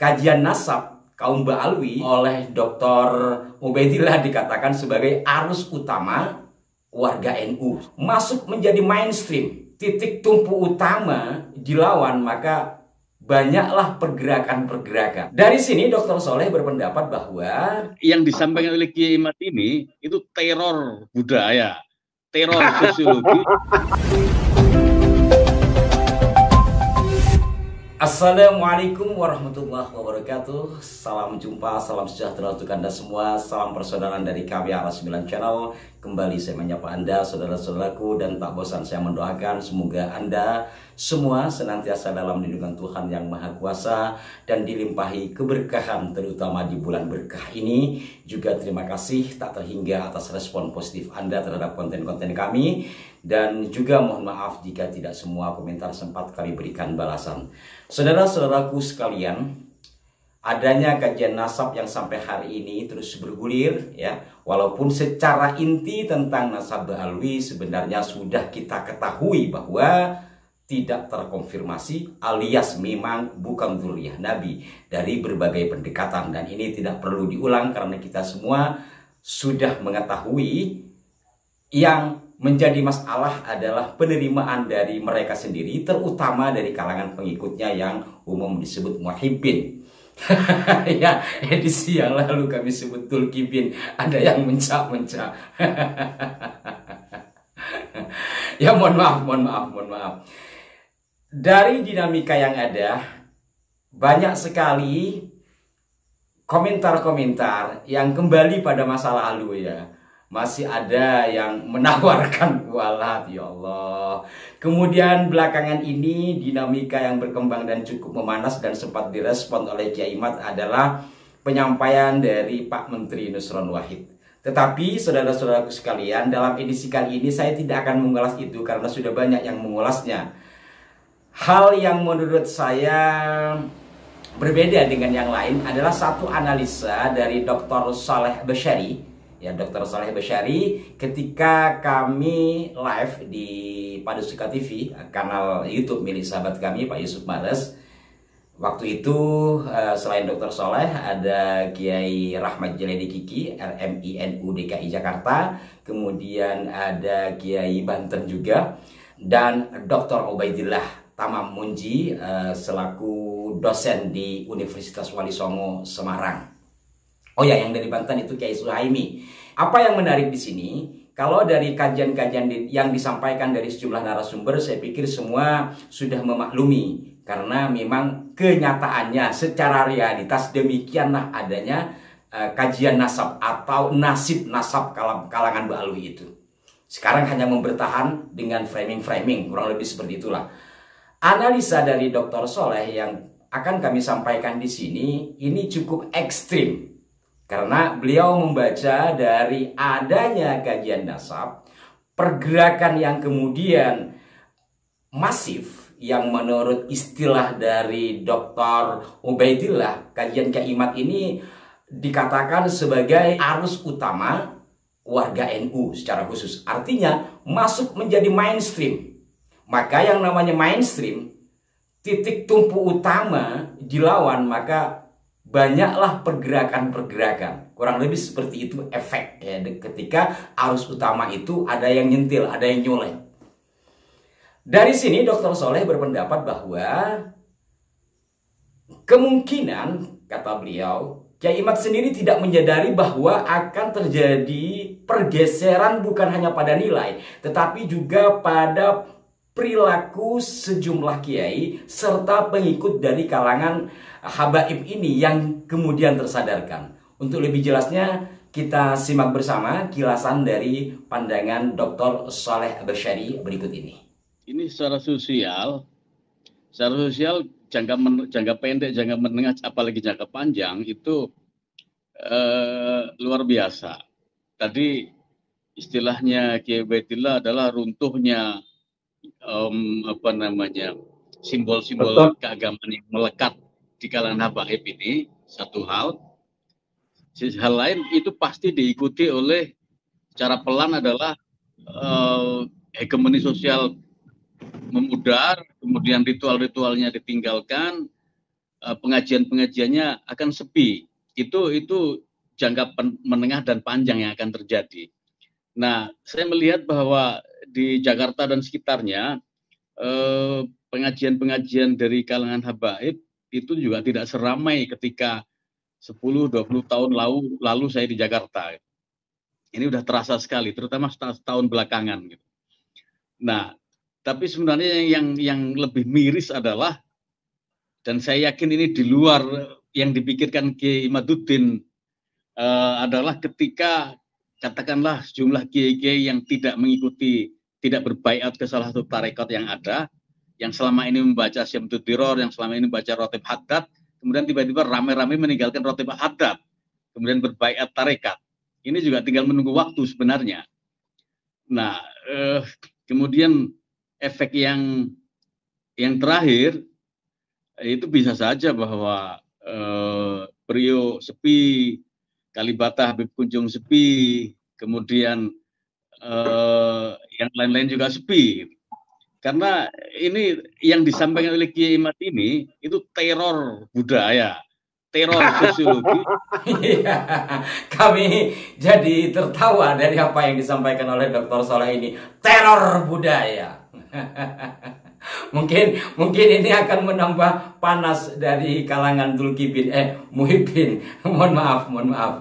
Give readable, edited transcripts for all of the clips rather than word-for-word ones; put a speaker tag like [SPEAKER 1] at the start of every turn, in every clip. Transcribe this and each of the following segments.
[SPEAKER 1] kajian nasab kaum Ba'alwi oleh Dr. Ubaidillah dikatakan sebagai arus utama warga NU. Masuk menjadi mainstream, titik tumpu utama dilawan, maka banyaklah pergerakan-pergerakan. Dari sini Dr. Soleh berpendapat bahwa
[SPEAKER 2] yang disampaikan oleh Kiai Imad ini itu teror budaya, teror sosiologi.
[SPEAKER 1] Assalamualaikum warahmatullahi wabarakatuh. Salam jumpa, salam sejahtera untuk Anda semua. Salam persaudaraan dari kami Aras 9 Channel. Kembali saya menyapa Anda, saudara-saudaraku, dan tak bosan saya mendoakan semoga Anda semua senantiasa dalam lindungan Tuhan yang Maha Kuasa dan dilimpahi keberkahan, terutama di bulan berkah ini. Juga terima kasih tak terhingga atas respon positif Anda terhadap konten-konten kami. Dan juga mohon maaf jika tidak semua komentar sempat kami berikan balasan. Saudara-saudaraku sekalian, adanya kajian nasab yang sampai hari ini terus bergulir, ya, walaupun secara inti tentang nasab Ba'alwi sebenarnya sudah kita ketahui bahwa tidak terkonfirmasi alias memang bukan dzurriyyah Nabi dari berbagai pendekatan, dan ini tidak perlu diulang karena kita semua sudah mengetahui. Yang menjadi masalah adalah penerimaan dari mereka sendiri, terutama dari kalangan pengikutnya yang umum disebut muhibbin. Ya, edisi yang lalu kami sebut tulkibin, ada yang mencak-mencak. Ya mohon maaf. Dari dinamika yang ada, banyak sekali komentar-komentar yang kembali pada masa lalu, ya. Masih ada yang menawarkan kualat, ya Allah. Kemudian belakangan ini dinamika yang berkembang dan cukup memanas dan sempat direspon oleh Kiai Imad adalah penyampaian dari Pak Menteri Nusron Wahid. Tetapi saudara-saudaraku sekalian, dalam edisi kali ini saya tidak akan mengulas itu karena sudah banyak yang mengulasnya. Hal yang menurut saya berbeda dengan yang lain adalah satu analisa dari Dr. Saleh Basyari. Ya, Dr. Saleh Basyari ketika kami live di Padusuka TV, kanal YouTube milik sahabat kami Pak Yusuf Mares. Waktu itu selain Dr. Saleh ada Kiai Rahmat Jeledi Kiki, RMI NU DKI Jakarta, kemudian ada Kiai Banten juga, dan Dr. Ubaidillah Tamam Munji selaku dosen di Universitas Wali Songo Semarang. Oh ya, yang dari Banten itu Kiai Suhaimi. Apa yang menarik di sini, kalau dari kajian-kajian yang disampaikan dari sejumlah narasumber, saya pikir semua sudah memaklumi. Karena memang kenyataannya secara realitas demikianlah adanya kajian nasab atau nasib nasab kalangan Ba'alwi itu. Sekarang hanya membertahan dengan framing-framing, kurang lebih seperti itulah. Analisa dari Dr. Soleh yang akan kami sampaikan di sini ini cukup ekstrim. Karena beliau membaca dari adanya kajian nasab, pergerakan yang kemudian masif, yang menurut istilah dari Dr. Ubaidillah, kajian Kiai Imad ini dikatakan sebagai arus utama warga NU secara khusus. Artinya masuk menjadi mainstream. Maka yang namanya mainstream, titik tumpu utama dilawan, maka banyaklah pergerakan-pergerakan. Kurang lebih seperti itu efek, ya, ketika arus utama itu ada yang nyentil, ada yang nyolek. Dari sini Dr. Soleh berpendapat bahwa kemungkinan, kata beliau, Kiai Imad sendiri tidak menyadari bahwa akan terjadi pergeseran bukan hanya pada nilai, tetapi juga pada perilaku sejumlah kiai serta pengikut dari kalangan habaib ini yang kemudian tersadarkan. Untuk lebih jelasnya kita simak bersama kilasan dari pandangan Dr. Saleh Basyari berikut ini.
[SPEAKER 2] Ini secara sosial jangka pendek, jangka menengah, apalagi jangka panjang itu luar biasa. Tadi istilahnya Kiai Ubaidillah adalah runtuhnya simbol-simbol keagamaan yang melekat di kalangan habaib ini, satu hal. Hal lain itu pasti diikuti oleh secara pelan adalah hegemoni sosial memudar, kemudian ritual-ritualnya ditinggalkan, pengajian-pengajiannya akan sepi. Itu jangka menengah dan panjang yang akan terjadi. Nah, saya melihat bahwa di Jakarta dan sekitarnya pengajian-pengajian dari kalangan habaib itu juga tidak seramai ketika 10-20 tahun lalu saya di Jakarta. Ini udah terasa sekali, terutama setahun belakangan. Gitu. Nah, tapi sebenarnya yang lebih miris adalah, dan saya yakin ini di luar yang dipikirkan Kiai Imaduddin, adalah ketika katakanlah jumlah kiai-kiai yang tidak mengikuti, tidak berbaiat ke salah satu tarekat yang ada, yang selama ini membaca Syamtud Diror, yang selama ini membaca Rotib Haddad, kemudian tiba-tiba rame-rame meninggalkan Rotib Haddad, kemudian berbaiat tarekat. Ini juga tinggal menunggu waktu sebenarnya. Nah, kemudian efek yang terakhir itu bisa saja bahwa Priok sepi, Kalibata Habib Kunjung sepi, kemudian yang lain-lain juga sepi. Karena ini yang disampaikan oleh Kiai Imad ini itu teror budaya, teror sosiologi.
[SPEAKER 1] Kami jadi tertawa dari apa yang disampaikan oleh Dr. Soleh ini, teror budaya. Mungkin ini akan menambah panas dari kalangan Muhyiddin. Mohon maaf.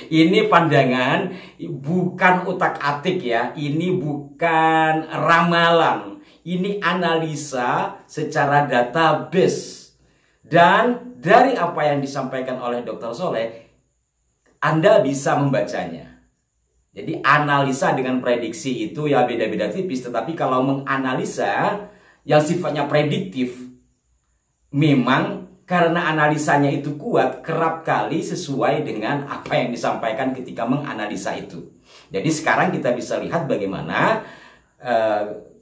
[SPEAKER 1] Ini pandangan bukan utak-atik ya. Ini bukan ramalan. Ini analisa secara database. Dan dari apa yang disampaikan oleh Dr. Soleh, Anda bisa membacanya. Jadi analisa dengan prediksi itu ya beda-beda tipis. Tetapi kalau menganalisa yang sifatnya prediktif, memang karena analisanya itu kuat, kerap kali sesuai dengan apa yang disampaikan ketika menganalisa itu. Jadi sekarang kita bisa lihat bagaimana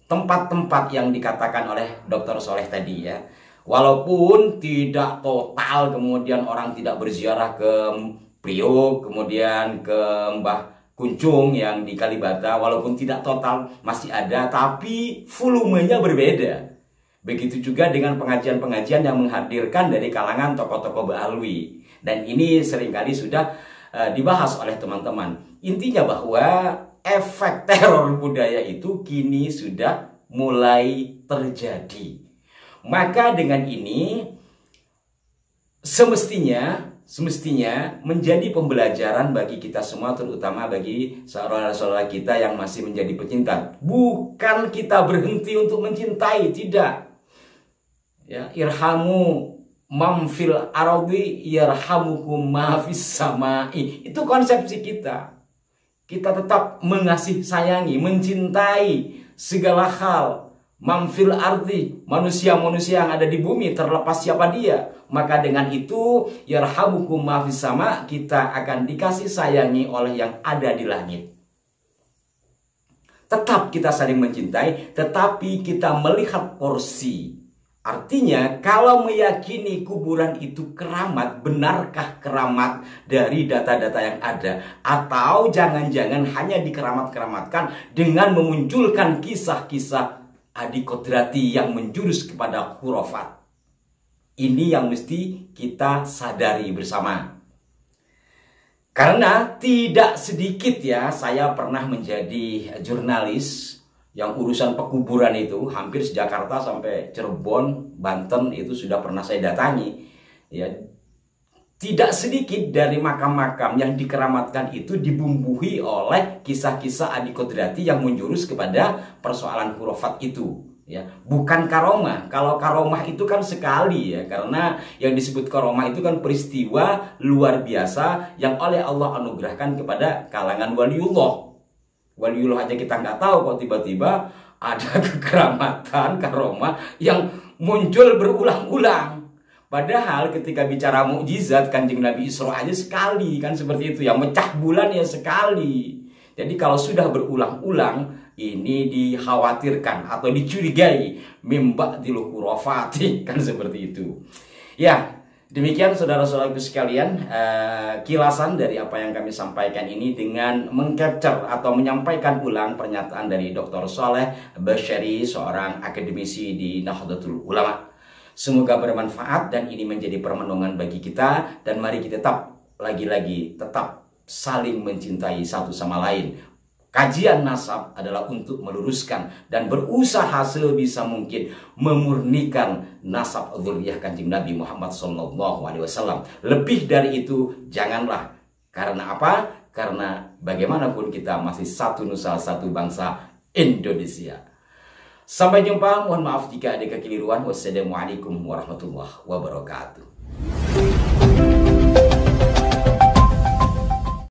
[SPEAKER 1] tempat-tempat yang dikatakan oleh Dr. Soleh tadi ya. Walaupun tidak total kemudian orang tidak berziarah ke Priok, kemudian ke Mbah Kunjung yang di Kalibata, walaupun tidak total masih ada, tapi volumenya berbeda. Begitu juga dengan pengajian-pengajian yang menghadirkan dari kalangan tokoh-tokoh Ba'alwi. Dan ini seringkali sudah dibahas oleh teman-teman. Intinya bahwa efek teror budaya itu kini sudah mulai terjadi. Maka dengan ini semestinya menjadi pembelajaran bagi kita semua, terutama bagi saudara-saudara kita yang masih menjadi pecinta. Bukan kita berhenti untuk mencintai, tidak. Ya, irhamu mamfil ardi yarhamukum ma fis samai. Itu konsepsi kita. Kita tetap mengasihi, sayangi, mencintai segala hal. Mamfil ardi, manusia-manusia yang ada di bumi, terlepas siapa dia. Maka dengan itu yarhamukum ma fis sama, kita akan dikasih sayangi oleh yang ada di langit. Tetap kita saling mencintai, tetapi kita melihat porsi. Artinya kalau meyakini kuburan itu keramat, benarkah keramat dari data-data yang ada? Atau jangan-jangan hanya dikeramat-keramatkan dengan memunculkan kisah-kisah Adi Kodrati yang menjurus kepada khurafat. Ini yang mesti kita sadari bersama. Karena tidak sedikit ya, saya pernah menjadi jurnalis yang urusan pekuburan itu, hampir Jakarta sampai Cirebon, Banten itu sudah pernah saya datangi. Ya, tidak sedikit dari makam-makam yang dikeramatkan itu dibumbui oleh kisah-kisah Adi Kodrati yang menjurus kepada persoalan khurafat itu. Ya, bukan karomah. Kalau karomah itu kan sekali ya, karena yang disebut karomah itu kan peristiwa luar biasa yang oleh Allah anugerahkan kepada kalangan waliullah. Waliullah aja kita nggak tahu kok tiba-tiba ada kekeramatan karomah yang muncul berulang-ulang. Padahal ketika bicara mukjizat, Kanjeng Nabi Isra aja sekali kan seperti itu, yang mecah bulan ya sekali. Jadi kalau sudah berulang-ulang, ini dikhawatirkan atau dicurigai mimba'dil khurafati kan seperti itu. Ya, demikian saudara-saudaraku sekalian, kilasan dari apa yang kami sampaikan ini dengan mengcapture atau menyampaikan ulang pernyataan dari Dr. Soleh Basyari, seorang akademisi di Nahdlatul Ulama. Semoga bermanfaat dan ini menjadi permenungan bagi kita, dan mari kita tetap saling mencintai satu sama lain. Kajian nasab adalah untuk meluruskan dan berusaha sebisa mungkin memurnikan nasab dzurriyyah Kanjeng Nabi Muhammad SAW. Lebih dari itu janganlah. Karena apa? Karena bagaimanapun kita masih satu nusa, satu bangsa, Indonesia. Sampai jumpa. Mohon maaf jika ada kekeliruan. Wassalamualaikum warahmatullahi wabarakatuh.